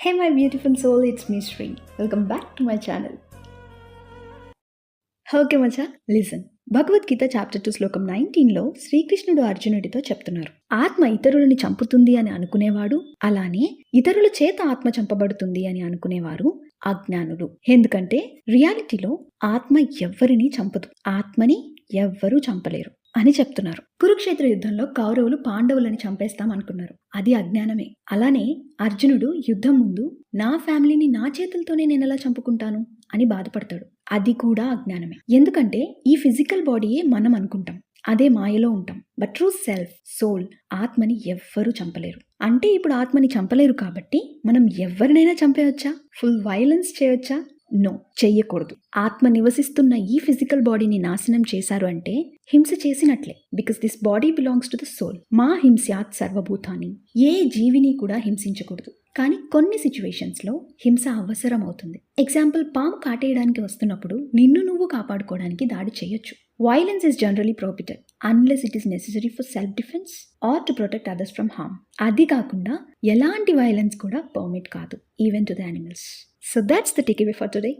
Hey my beautiful soul, it's me Sri. Welcome back to my channel. Okay Maccha, listen. Bhagavad Gita chapter 2 శ్లోకం 19లో శ్రీకృష్ణుడు అర్జునుడితో చెప్తున్నారు, ఆత్మ ఇతరులని చంపుతుంది అని అనుకునేవాడు, అలానే ఇతరుల చేత ఆత్మ చంపబడుతుంది అని అనుకునేవారు అజ్ఞానులు. ఎందుకంటే రియాలిటీలో ఆత్మ ఎవ్వరిని చంపదు, ఆత్మని ఎవ్వరూ చంపలేరు అని చెప్తున్నారు. కురుక్షేత్ర యుద్ధంలో కౌరవులు పాండవులని చంపేస్తాం అనుకున్నారు, అది అజ్ఞానమే. అలానే అర్జునుడు యుద్ధం ముందు నా ఫ్యామిలీని నా చేతులతోనే నేను ఎలా చంపుకుంటాను అని బాధపడతాడు, అది కూడా అజ్ఞానమే. ఎందుకంటే ఈ ఫిజికల్ బాడీయే మనం అనుకుంటాం, అదే మాయలో ఉంటాం. బట్ ట్రూ సెల్ఫ్, సోల్, ఆత్మని ఎవ్వరూ చంపలేరు. అంటే ఇప్పుడు ఆత్మని చంపలేరు కాబట్టి మనం ఎవరినైనా చంపేయొచ్చా? ఫుల్ వైలెన్స్ చేయొచ్చా? నో, చెయ్యకూడదు. ఆత్మ నివసిస్తున్న ఈ ఫిజికల్ బాడీని నాశనం చేశారు అంటే హింస చేసినట్లే. Because this body belongs to the soul. మా హింస్యాత్ సర్వభూతాన్ని, ఏ జీవిని కూడా హింసించకూడదు. కానీ కొన్ని సిచ్యువేషన్స్లో హింస అవసరం అవుతుంది. ఎగ్జాంపుల్, పాము కాటేయడానికి వస్తున్నప్పుడు నిన్ను నువ్వు కాపాడుకోవడానికి దాడి చేయొచ్చు. Violence is generally prohibited unless it is necessary for self defence or to protect others from harm. అది కాకుండా ఎలాంటి వైలెన్స్ కూడా పర్మిట్ కాదు, even to the animals. So that's the takeaway for today.